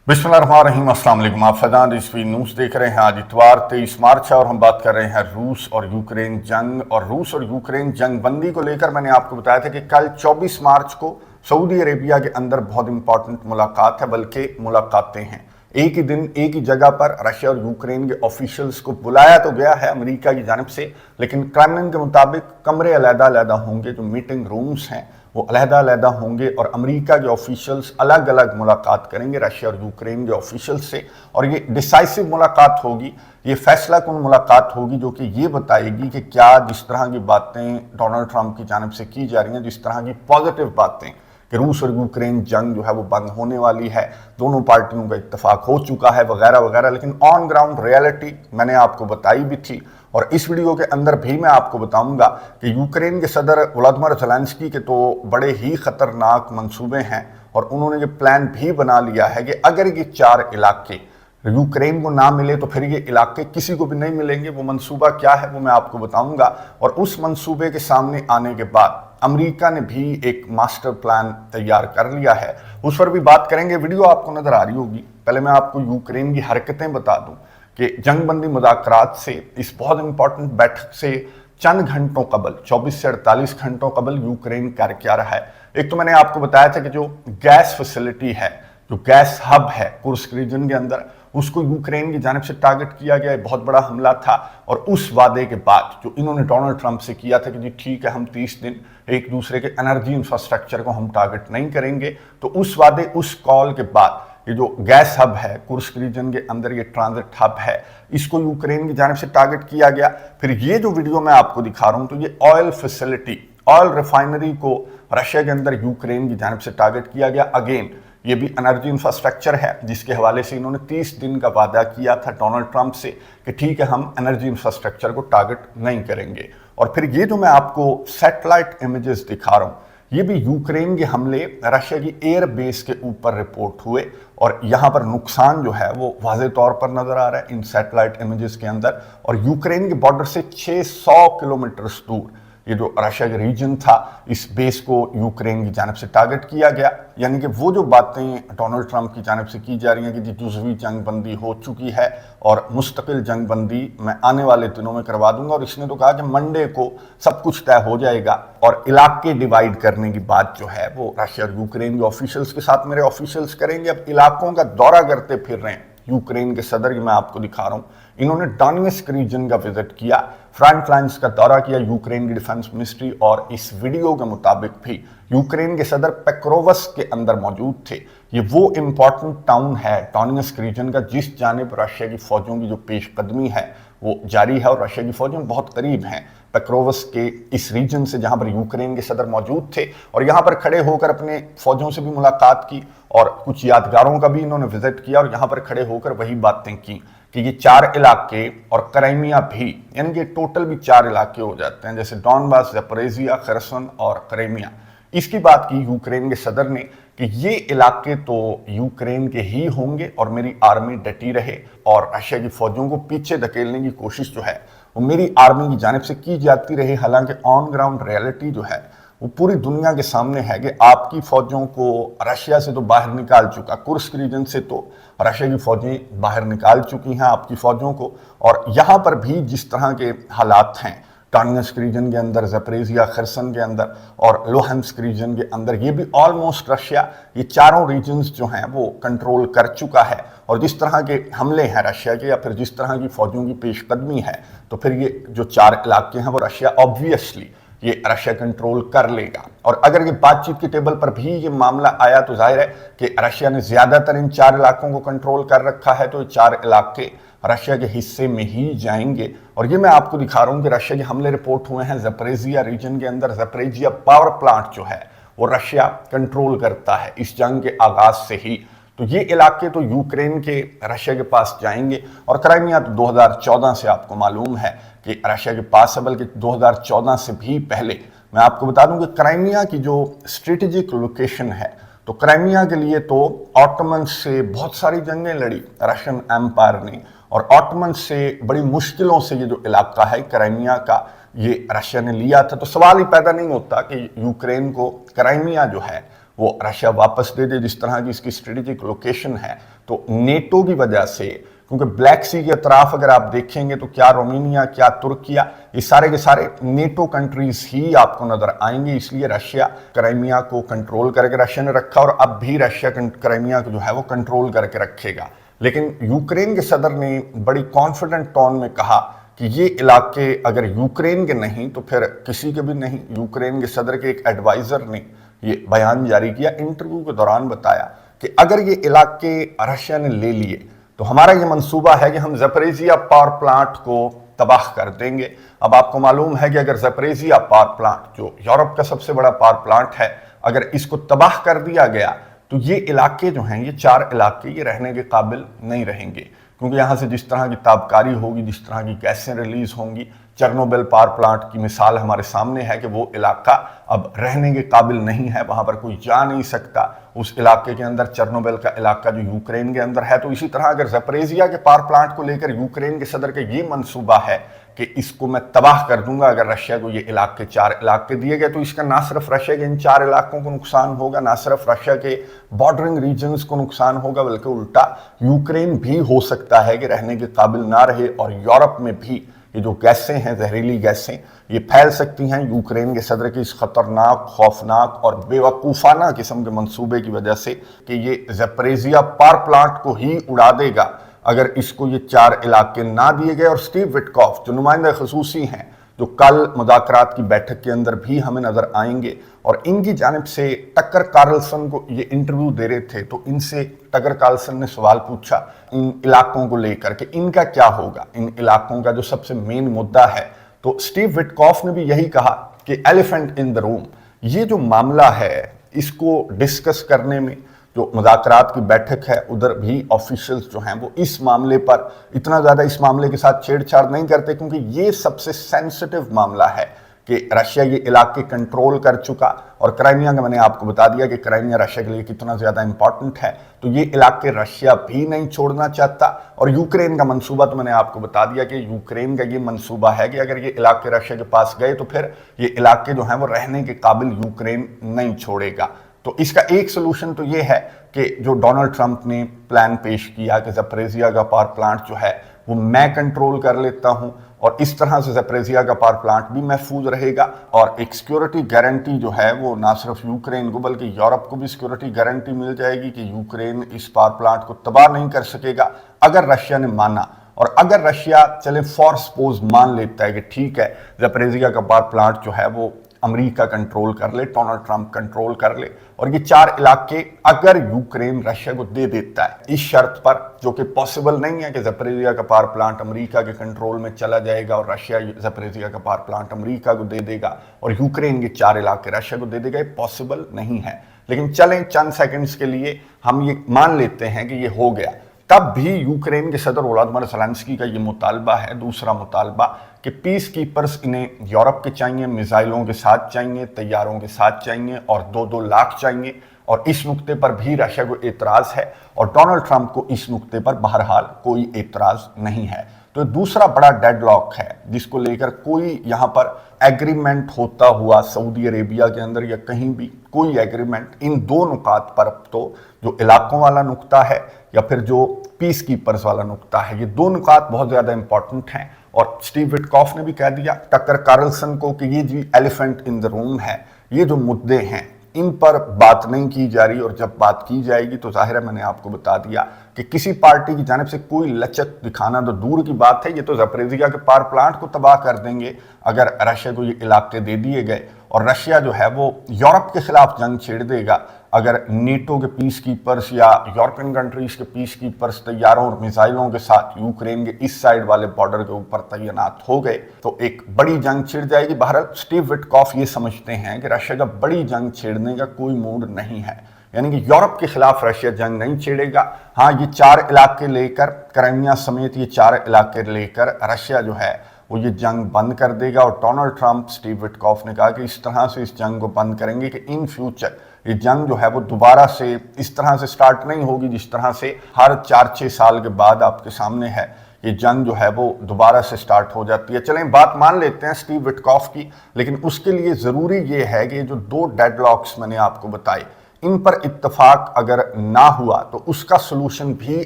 बिस्मिल्लाहिर्रहमानिर्रहीम, अस्सलाम वालेकुम। आप फैजान रिजवी न्यूज़ देख रहे हैं। आज इतवार 23 मार्च है और हम बात कर रहे हैं रूस और यूक्रेन जंग। और रूस और यूक्रेन जंग बंदी को लेकर मैंने आपको बताया था कि कल 24 मार्च को सऊदी अरेबिया के अंदर बहुत इंपॉर्टेंट मुलाकात है, बल्कि मुलाकातें हैं। एक ही दिन एक ही जगह पर रशिया और यूक्रेन के ऑफिशियल्स को बुलाया तो गया है अमेरिका की जानिब से, लेकिन क्रेमलिन के मुताबिक कमरे अलग-अलग होंगे, जो मीटिंग रूम्स हैं वो अलग-अलग होंगे और अमेरिका के ऑफिशियल्स अलग अलग मुलाकात करेंगे रशिया और यूक्रेन के ऑफिशियल्स से। और ये डिसाइसिव मुलाकात होगी, ये फैसला कुन मुलाकात होगी जो कि ये बताएगी कि क्या जिस तरह की बातें डोनाल्ड ट्रंप की जानिब से की जा रही हैं, जिस तरह की पॉजिटिव बातें कि रूस और यूक्रेन जंग जो है वो बंद होने वाली है, दोनों पार्टियों का इत्तेफाक हो चुका है वगैरह वगैरह, लेकिन ऑन ग्राउंड रियलिटी मैंने आपको बताई भी थी। और इस वीडियो के अंदर भी मैं आपको बताऊंगा कि यूक्रेन के सदर व्लादिमीर ज़ेलेंस्की के तो बड़े ही खतरनाक मंसूबे हैं और उन्होंने ये प्लान भी बना लिया है कि अगर ये 4 इलाके यूक्रेन को ना मिले तो फिर ये इलाके किसी को भी नहीं मिलेंगे। वो मंसूबा क्या है वो मैं आपको बताऊंगा। और उस मंसूबे के सामने आने के बाद अमेरिका ने भी एक मास्टर प्लान तैयार कर लिया है, उस पर भी बात करेंगे। वीडियो आपको नजर आ रही होगी। पहले मैं आपको यूक्रेन की हरकतें बता दूं कि जंगबंदी मुज़ाकरात से, इस बहुत इंपॉर्टेंट बैठक से चंद घंटों कबल, 24 से 48 घंटों कबल यूक्रेन कर क्या रहा है। एक तो मैंने आपको बताया था कि जो गैस फैसिलिटी है, जो गैस हब है कुर्स्क रीजन के अंदर, उसको यूक्रेन की जानिब से टारगेट किया गया, बहुत बड़ा हमला था। और उस वादे के बाद जो इन्होंने डोनाल्ड ट्रंप से किया था कि जी ठीक है, हम 30 दिन एक दूसरे के एनर्जी इंफ्रास्ट्रक्चर को हम टारगेट नहीं करेंगे, तो उस वादे, उस कॉल के बाद ये जो गैस हब है कुर्स्क रीजन के अंदर, ये ट्रांजिट हब है, इसको यूक्रेन की जानिब से टारगेट किया गया। फिर ये जो वीडियो मैं आपको दिखा रहा हूं, तो ये ऑयल फैसिलिटी, ऑयल रिफाइनरी को रशिया के अंदर यूक्रेन की जानिब से टारगेट किया गया। अगेन ये भी एनर्जी इंफ्रास्ट्रक्चर है, जिसके हवाले से इन्होंने 30 दिन का वादा किया था डोनाल्ड ट्रंप से कि ठीक है, हम एनर्जी इंफ्रास्ट्रक्चर को टारगेट नहीं करेंगे। और फिर ये जो मैं आपको सैटेलाइट इमेजेस दिखा रहा हूं, ये भी यूक्रेन के हमले रशिया की एयर बेस के ऊपर रिपोर्ट हुए और यहां पर नुकसान जो है वो वाज़े तौर पर नजर आ रहा है इन सैटेलाइट इमेजेस के अंदर। और यूक्रेन के बॉर्डर से 600 किलोमीटर दूर ये जो रशिया का रीजन था, इस बेस को यूक्रेन की जानिब से टारगेट किया गया। यानी कि वो जो बातें डोनाल्ड ट्रंप की जानिब से की जा रही हैं कि जी जुज़वी जंग बंदी हो चुकी है और मुस्तकिल जंग बंदी मैं आने वाले दिनों में करवा दूंगा, और इसने तो कहा कि मंडे को सब कुछ तय हो जाएगा। और इलाके डिवाइड करने की बात जो है वो रशिया और यूक्रेन के ऑफिशियल्स के साथ मेरे ऑफिशियल्स करेंगे। अब इलाकों का दौरा करते फिर रहे हैं यूक्रेन के सदर की मैं आपको दिखा रहा हूं, इन्होंने डोनेट्स्क रीजन का विजिट किया, फ्रंट लाइन्स का दौरा किया यूक्रेन की डिफेंस मिनिस्ट्री। और इस वीडियो के मुताबिक भी यूक्रेन के सदर पेक्रोवस्क के अंदर मौजूद थे। ये वो इंपॉर्टेंट टाउन है डोनेट्स्क रीजन का जिस जानिब रशिया की फौजों की जो पेशकदमी है वो जारी है और रशिया की फौजें बहुत करीब हैं पेक्रोवस्क के इस रीजन से, जहां पर यूक्रेन के सदर मौजूद थे। और यहां पर खड़े होकर अपने फौजों से भी मुलाकात की और कुछ यादगारों का भी इन्होंने विजिट किया और यहां पर खड़े होकर वही बातें की कि ये 4 इलाके और क्राइमिया भी, यानी कि टोटल भी 4 इलाके हो जाते हैं, जैसे डॉनबास, ज़पोरिज़िया, खरसन और क्राइमिया। इसकी बात की यूक्रेन के सदर ने कि ये इलाके तो यूक्रेन के ही होंगे और मेरी आर्मी डटी रहे और रशिया की फौजों को पीछे धकेलने की कोशिश जो है वो मेरी आर्मी की जानिब से की जाती रहे। हालांकि ऑन ग्राउंड रियलिटी जो है वो पूरी दुनिया के सामने है कि आपकी फौजों को रशिया से तो बाहर निकाल चुका, कुर्स्क रीजन से तो रशिया की फौजें बाहर निकाल चुकी हैं आपकी फौजों को। और यहाँ पर भी जिस तरह के हालात हैं डोनेट्स्क रीजन के अंदर, ज़पोरिज़िया, खरसन के अंदर और लुहांस्क रीजन के अंदर, ये भी ऑलमोस्ट रशिया ये चारों रीजन्स जो हैं वो कंट्रोल कर चुका है। और जिस तरह के हमले हैं रशिया के या फिर जिस तरह की फौजों की पेशकदमी है, तो फिर ये जो 4 इलाके हैं वो रशिया ऑब्वियसली ये रशिया कंट्रोल कर लेगा। और अगर ये बातचीत के टेबल पर भी ये मामला आया तो जाहिर है कि रशिया ने ज्यादातर इन 4 इलाकों को कंट्रोल कर रखा है, तो ये 4 इलाके रशिया के हिस्से में ही जाएंगे। और ये मैं आपको दिखा रहा हूं कि रशिया के हमले रिपोर्ट हुए हैं ज़पोरिज़िया रीजन के अंदर। ज़पोरिज़िया पावर प्लांट जो है वो रशिया कंट्रोल करता है इस जंग के आगाज से ही, तो ये इलाके तो यूक्रेन के रशिया के पास जाएंगे। और क्राइमिया तो 2014 से आपको मालूम है कि रशिया के पास है, बल्कि 2014 से भी पहले मैं आपको बता दूं कि क्राइमिया की जो स्ट्रेटेजिक लोकेशन है, तो क्राइमिया के लिए तो ऑटोमन से बहुत सारी जंगें लड़ी रशियन एम्पायर ने, और ऑटोमन से बड़ी मुश्किलों से ये जो इलाका है क्राइमिया का ये रशिया ने लिया था। तो सवाल ही पैदा नहीं होता कि यूक्रेन को क्राइमिया जो है वो रशिया वापस दे दे, जिस तरह की इसकी स्ट्रेटेजिक लोकेशन है। तो नेटो की वजह से, क्योंकि ब्लैक सी के अतराफ अगर आप देखेंगे तो क्या रोमानिया, क्या तुर्किया, ये सारे के सारे नेटो कंट्रीज ही आपको नजर आएंगे। इसलिए रशिया क्राइमिया को कंट्रोल करके रशिया ने रखा, और अब भी रशिया क्राइमिया को जो है वो कंट्रोल करके रखेगा। लेकिन यूक्रेन के सदर ने बड़ी कॉन्फिडेंट टोन में कहा कि ये इलाके अगर यूक्रेन के नहीं तो फिर किसी के भी नहीं। यूक्रेन के सदर के एक एडवाइजर ने ये बयान जारी किया, इंटरव्यू के दौरान बताया कि अगर ये इलाके रशिया ने ले लिए तो हमारा ये मंसूबा है कि हम ज़परेजिया पावर प्लांट को तबाह कर देंगे। अब आपको मालूम है कि अगर ज़परेजिया पावर प्लांट, जो यूरोप का सबसे बड़ा पावर प्लांट है, अगर इसको तबाह कर दिया गया तो ये इलाके जो हैं, ये 4 इलाके, ये रहने के काबिल नहीं रहेंगे। क्योंकि यहाँ से जिस तरह की ताबकारी होगी, जिस तरह की गैसें रिलीज होंगी, चेर्नोबिल पावर प्लांट की मिसाल हमारे सामने है कि वो इलाका अब रहने के काबिल नहीं है, वहाँ पर कोई जा नहीं सकता उस इलाके के अंदर, चेर्नोबिल का इलाका जो यूक्रेन के अंदर है। तो इसी तरह अगर ज़परेजिया के पावर प्लांट को लेकर यूक्रेन के सदर का ये मंसूबा है कि इसको मैं तबाह कर दूंगा अगर रशिया को ये इलाके 4 इलाके दिए गए, तो इसका ना सिर्फ रशिया के इन 4 इलाकों को नुकसान होगा, ना सिर्फ रशिया के बॉर्डरिंग रीजन्स को नुकसान होगा, बल्कि उल्टा यूक्रेन भी हो सकता है कि रहने के काबिल ना रहे, और यूरोप में भी ये जो गैसें हैं, जहरीली गैसें, ये फैल सकती हैं यूक्रेन के सदर के इस खतरनाक, खौफनाक और बेवकूफ़ाना किस्म के मंसूबे की वजह से कि ये ज़परेजिया पावर प्लांट को ही उड़ा देगा अगर इसको ये 4 इलाके ना दिए गए। और स्टीव विटकॉफ जो नुमाइंदा खसूसी हैं, जो कल मुज़ाकरात की बैठक के अंदर भी हमें नजर आएंगे, और इनकी जानिब से टकर कार्लसन को ये इंटरव्यू दे रहे थे, तो इनसे टकर कार्लसन ने सवाल पूछा इन इलाकों को लेकर के इनका क्या होगा, इन इलाकों का जो सबसे मेन मुद्दा है। तो स्टीव विटकॉफ ने भी यही कहा कि एलिफेंट इन द रूम, ये जो मामला है इसको डिस्कस करने में, जो मुज़ाकरात की बैठक है उधर भी ऑफिशियल्स जो हैं वो इस मामले पर इतना ज़्यादा इस मामले के साथ छेड़छाड़ नहीं करते, क्योंकि ये सबसे सेंसिटिव मामला है कि रशिया ये इलाके कंट्रोल कर चुका। और क्राइमिया का मैंने आपको बता दिया कि क्राइमिया रशिया के लिए कितना ज़्यादा इंपॉर्टेंट है, तो ये इलाके रशिया भी नहीं छोड़ना चाहता। और यूक्रेन का मंसूबा तो मैंने आपको बता दिया कि यूक्रेन का ये मंसूबा है कि अगर ये इलाके रशिया के पास गए तो फिर ये इलाके जो हैं वो रहने के काबिल यूक्रेन नहीं छोड़ेगा। तो इसका एक सोल्यूशन तो ये है कि जो डोनाल्ड ट्रंप ने प्लान पेश किया कि ज़परेजिया का पावर प्लांट जो है वो मैं कंट्रोल कर लेता हूं, और इस तरह से ज़परेजिया का पावर प्लांट भी महफूज रहेगा, और एक सिक्योरिटी गारंटी जो है वो ना सिर्फ यूक्रेन को बल्कि यूरोप को भी सिक्योरिटी गारंटी मिल जाएगी कि यूक्रेन इस पावर प्लांट को तबाह नहीं कर सकेगा अगर रशिया ने माना। और अगर रशिया चले फॉर सपोज मान लेता है कि ठीक है ज़परेजिया का पावर प्लांट जो है वो अमेरिका कंट्रोल कर ले, डोनाल्ड ट्रंप कंट्रोल कर ले, और ये 4 इलाके अगर यूक्रेन रशिया को दे देता है इस शर्त पर, जो कि पॉसिबल नहीं है कि ज़परेजिया का पावर प्लांट अमेरिका के कंट्रोल में चला जाएगा और रशिया ज़परेजिया का पावर प्लांट अमेरिका को दे देगा और यूक्रेन के 4 इलाके रशिया को दे देगा, ये पॉसिबल नहीं है। लेकिन चलें चंद सेकंड्स के लिए हम ये मान लेते हैं कि ये हो गया, तब भी यूक्रेन के सदर वोलोदिमीर ज़ेलेंस्की का ये मुतालबा है, दूसरा मुतालबा, कि पीस कीपर्स इन्हें यूरोप के चाहिए, मिसाइलों के साथ चाहिए, तैयारों के साथ चाहिए, और 2-2 लाख चाहिए। और इस नुक्ते पर भी रशिया को एतराज़ है, और डोनाल्ड ट्रंप को इस नुक्ते पर बहरहाल कोई एतराज़ नहीं है। तो दूसरा बड़ा डेडलॉक है जिसको लेकर कोई यहाँ पर एग्रीमेंट होता हुआ सऊदी अरेबिया के अंदर या कहीं भी कोई एग्रीमेंट इन 2 नुकात पर, तो जो इलाकों वाला नुक्ता है या फिर जो पीस कीपर्स वाला नुक्ता है, ये 2 नुकात बहुत ज़्यादा इंपॉर्टेंट हैं। और स्टीव विटकॉफ ने भी कह दिया टकर कार्लसन को कि ये जो एलिफेंट इन द रूम है, ये जो मुद्दे हैं इन पर बात नहीं की जा रही, और जब बात की जाएगी तो जाहिर है मैंने आपको बता दिया कि किसी पार्टी की जानिब से कोई लचक दिखाना तो दूर की बात है, ये तो ज़परेजिया के पावर प्लांट को तबाह कर देंगे अगर रशिया को ये इलाके दे दिए गए। और रशिया जो है वो यूरोप के खिलाफ जंग छेड़ देगा अगर नेटो के पीस कीपर्स या यूरोपियन कंट्रीज के पीस कीपर्स तैयारों और मिसाइलों के साथ यूक्रेन के इस साइड वाले बॉर्डर के ऊपर तैनात हो गए तो एक बड़ी जंग छिड़ जाएगी। बहरहाल स्टीव विटकॉफ ये समझते हैं कि रशिया का बड़ी जंग छेड़ने का कोई मूड नहीं है, यानी कि यूरोप के खिलाफ रशिया जंग नहीं छेड़ेगा। हाँ, ये 4 इलाके लेकर, क्राइमिया समेत ये 4 इलाके लेकर रशिया जो है वो ये जंग बंद कर देगा। और डोनाल्ड ट्रंप, स्टीव विटकॉफ ने कहा कि इस तरह से इस जंग को बंद करेंगे कि इन फ्यूचर ये जंग जो है वो दोबारा से इस तरह से स्टार्ट नहीं होगी जिस तरह से हर 4-6 साल के बाद आपके सामने है ये जंग जो है वो दोबारा से स्टार्ट हो जाती है। चलें बात मान लेते हैं स्टीव विटकॉफ की, लेकिन उसके लिए ज़रूरी ये है कि जो 2 डेडलॉक्स मैंने आपको बताए, इन पर इत्तफाक अगर ना हुआ तो उसका सोल्यूशन भी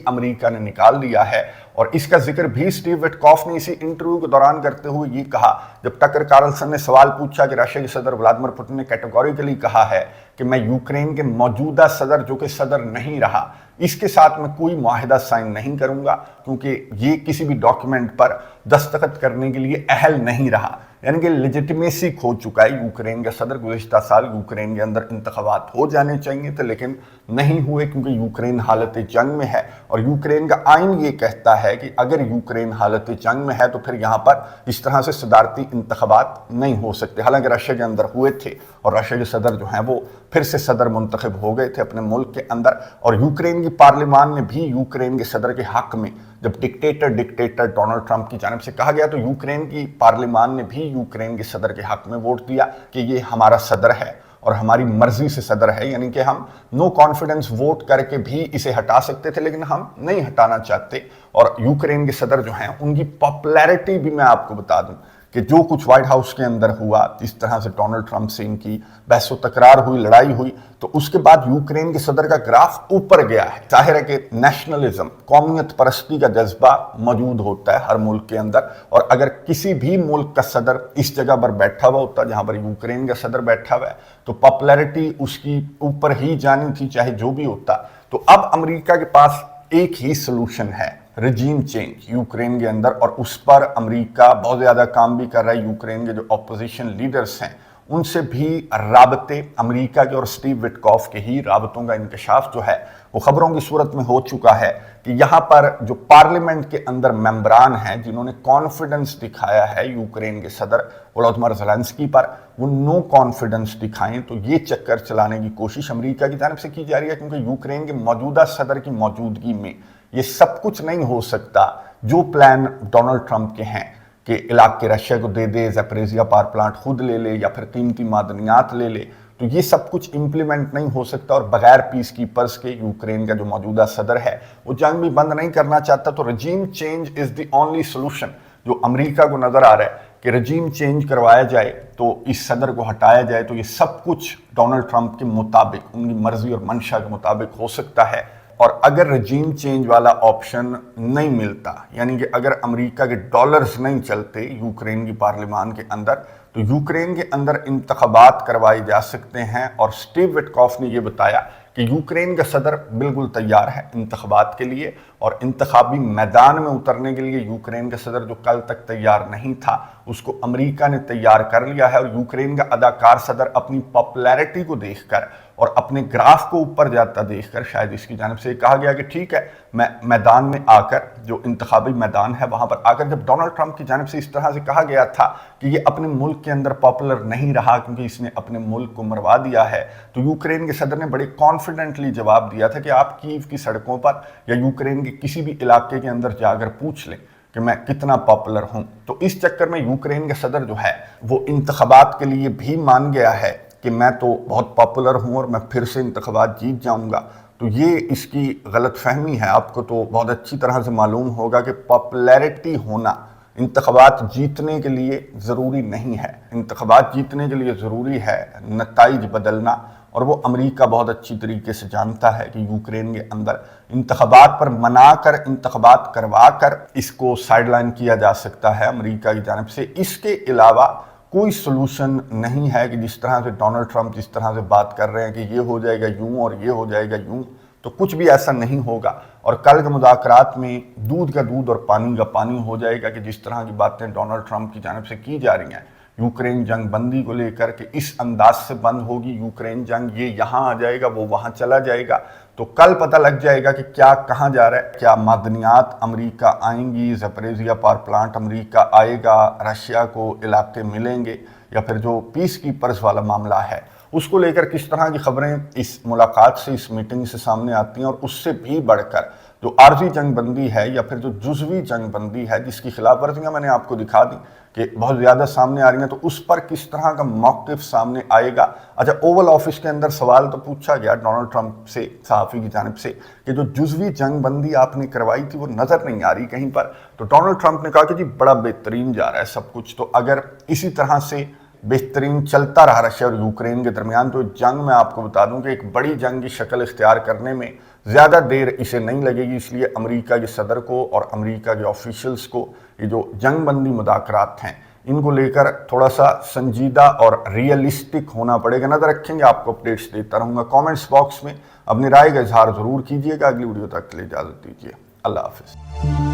अमेरिका ने निकाल लिया है। और इसका जिक्र भी स्टीव विटकॉफ ने इसी इंटरव्यू के दौरान करते हुए ये कहा, जब टकर कार्लसन ने सवाल पूछा कि रशिया के सदर व्लादिमीर पुतिन ने कैटेगोरिकली कहा है कि मैं यूक्रेन के मौजूदा सदर, जो कि सदर नहीं रहा, इसके साथ मैं कोई मुआहिदा साइन नहीं करूंगा, क्योंकि ये किसी भी डॉक्यूमेंट पर दस्तखत करने के लिए अहल नहीं रहा, यानी कि लेजिटिमेसी खो चुका है यूक्रेन का सदर। गुज़िश्ता साल यूक्रेन के अंदर इंतखाबात हो जाने चाहिए थे, लेकिन नहीं हुए, क्योंकि यूक्रेन हालत जंग में है। और यूक्रेन का आइन ये कहता है कि अगर यूक्रेन हालत जंग में है तो फिर यहाँ पर इस तरह से सदारती इंतखाबात नहीं हो सकते। हालांकि रशिया के अंदर हुए थे और रशिया के सदर जो हैं वो फिर से सदर मुंतखब हो गए थे अपने मुल्क के अंदर। और यूक्रेन की पार्लियामान ने भी यूक्रेन के सदर के हक में, जब डिक्टेटर डोनाल्ड ट्रंप की जानिब से कहा गया, तो यूक्रेन की पार्लियामान ने भी यूक्रेन के सदर के हक में वोट दिया कि ये हमारा सदर है और हमारी मर्जी से सदर है, यानी कि हम नो कॉन्फिडेंस वोट करके भी इसे हटा सकते थे, लेकिन हम नहीं हटाना चाहते। और यूक्रेन के सदर जो हैं उनकी पॉपुलैरिटी भी मैं आपको बता दूं कि जो कुछ व्हाइट हाउस के अंदर हुआ, इस तरह से डोनाल्ड ट्रंप से इनकी बहस व तकरार हुई, लड़ाई हुई, तो उसके बाद यूक्रेन के सदर का ग्राफ ऊपर गया है। जाहिर है कि नेशनलिज्म, कौमियत परस्ती का जज्बा मौजूद होता है हर मुल्क के अंदर, और अगर किसी भी मुल्क का सदर इस जगह पर बैठा हुआ होता जहां पर यूक्रेन का सदर बैठा हुआ है, तो पॉपुलैरिटी उसकी ऊपर ही जानी थी, चाहे जो भी होता। तो अब अमेरिका के पास एक ही सोल्यूशन है, रजीम चेंज यूक्रेन के अंदर, और उस पर अमेरिका बहुत ज़्यादा काम भी कर रहा है। यूक्रेन के जो अपोजिशन लीडर्स हैं उनसे भी राबते, अमेरिका के और स्टीव विटकॉफ के ही राबतों का इंकशाफ जो है वो खबरों की सूरत में हो चुका है कि यहाँ पर जो पार्लियामेंट के अंदर मेंबरान हैं जिन्होंने कॉन्फिडेंस दिखाया है यूक्रेन के सदर वोलोदिमीर ज़ेलेंस्की पर, वो नो कॉन्फिडेंस दिखाएं। तो ये चक्कर चलाने की कोशिश अमेरिका की जानिब से की जा रही है, क्योंकि यूक्रेन के मौजूदा सदर की मौजूदगी में ये सब कुछ नहीं हो सकता जो प्लान डोनाल्ड ट्रंप के हैं कि इलाके रशिया को दे दे, ज़ैपोरिज़िया पावर प्लांट खुद ले ले या फिर कीमती मादनियात ले ले, तो ये सब कुछ इंप्लीमेंट नहीं हो सकता। और बगैर पीस कीपर्स के यूक्रेन का जो मौजूदा सदर है वो जंग भी बंद नहीं करना चाहता। तो रजीम change is the only solution जो अमेरिका को नज़र आ रहा है कि रजीम चेंज करवाया जाए, तो इस सदर को हटाया जाए, तो ये सब कुछ डोनाल्ड ट्रंप के मुताबिक, उनकी मर्जी और मंशा के मुताबिक हो सकता है। और अगर रजीम चेंज वाला ऑप्शन नहीं मिलता, यानी कि अगर अमेरिका के डॉलर्स नहीं चलते यूक्रेन की पार्लियामान के अंदर, तो यूक्रेन के अंदर इंतखाबात करवाए जा सकते हैं। और स्टीव विटकॉफ ने यह बताया कि यूक्रेन का सदर बिल्कुल तैयार है इंतखाबात के लिए, और इंतखाबी मैदान में उतरने के लिए यूक्रेन का सदर जो कल तक तैयार नहीं था उसको अमेरिका ने तैयार कर लिया है। और यूक्रेन का अदाकार सदर अपनी पॉपुलैरिटी को देखकर और अपने ग्राफ को ऊपर जाता देखकर शायद इसकी जानिब से कहा गया कि ठीक है, मैं मैदान में आकर, जो इंतखाबी मैदान है वहां पर आकर, जब डोनाल्ड ट्रंप की जानिब से इस तरह से कहा गया था कि ये अपने मुल्क के अंदर पॉपुलर नहीं रहा क्योंकि इसने अपने मुल्क को मरवा दिया है, तो यूक्रेन के सदर ने बड़े कॉन्फिडेंटली जवाब दिया था कि आप कीव की सड़कों पर या यूक्रेन के किसी भी इलाके के अंदर जाकर पूछ लें कि मैं कितना पॉपुलर हूं। तो इस चक्कर में यूक्रेन का सदर जो है वो इंतखाबात के लिए भी मान गया है कि मैं तो बहुत पॉपुलर हूं और मैं फिर से इंतखाबात जीत जाऊंगा। तो ये इसकी गलत फहमी है। आपको तो बहुत अच्छी तरह से मालूम होगा कि पॉपुलैरिटी होना इंतखाबात जीतने के लिए ज़रूरी नहीं है। इंतखाबात जीतने के लिए ज़रूरी है नताइज बदलना, और वो अमेरिका बहुत अच्छी तरीके से जानता है कि यूक्रेन के अंदर इंतखाबात पर मनाकर, इंतखाबात करवा कर इसको साइडलाइन किया जा सकता है अमेरिका की जानिब से। इसके अलावा कोई सोल्यूशन नहीं है कि जिस तरह से डोनाल्ड ट्रंप जिस तरह से बात कर रहे हैं कि ये हो जाएगा यूं और ये हो जाएगा यूं, तो कुछ भी ऐसा नहीं होगा। और कल के मुज़ाकरात में दूध का दूध और पानी का पानी हो जाएगा कि जिस तरह की बातें डोनाल्ड ट्रंप की जानिब से की जा रही हैं यूक्रेन जंग बंदी को लेकर के, इस अंदाज से बंद होगी यूक्रेन जंग, ये यहाँ आ जाएगा वो वहाँ चला जाएगा, तो कल पता लग जाएगा कि क्या कहाँ जा रहा है। क्या मादनियात अमेरिका आएंगी, ज़ैपोरिज़िया पावर प्लांट अमेरिका आएगा, रशिया को इलाके मिलेंगे, या फिर जो पीस कीपर्स वाला मामला है उसको लेकर किस तरह की खबरें इस मुलाकात से, इस मीटिंग से सामने आती हैं। और उससे भी बढ़कर जो आर्जी जंग बंदी है या फिर जो जुज़वी जंग बंदी है जिसकी खिलाफ वर्जियाँ मैंने आपको दिखा दी कि बहुत ज़्यादा सामने आ रही हैं, तो उस पर किस तरह का मौक़िफ़ सामने आएगा। अच्छा, ओवल ऑफिस के अंदर सवाल तो पूछा गया डोनाल्ड ट्रंप से सहाफ़ी की जानिब से कि जो जुज़वी जंग बंदी आपने करवाई थी वो नज़र नहीं आ रही कहीं पर, तो डोनाल्ड ट्रंप ने कहा कि जी बड़ा बेहतरीन जा रहा है सब कुछ, तो अगर इसी तरह से बेहतरीन चलता रहा रशिया और यूक्रेन के दरमियान। तो जंग मैं आपको बता दूं कि एक बड़ी जंग की शक्ल इख्तियार करने में ज़्यादा देर इसे नहीं लगेगी, इसलिए अमेरिका के सदर को और अमेरिका के ऑफिशियल्स को ये जो जंग बंदी मुज़ाकरात हैं इनको लेकर थोड़ा सा संजीदा और रियलिस्टिक होना पड़ेगा। नज़र रखेंगे, आपको अपडेट्स देता रहूँगा। कमेंट्स बॉक्स में अपनी राय का इजहार ज़रूर कीजिएगा। अगली वीडियो तक के लिए इजाज़त दीजिए। अल्लाह हाफिज़।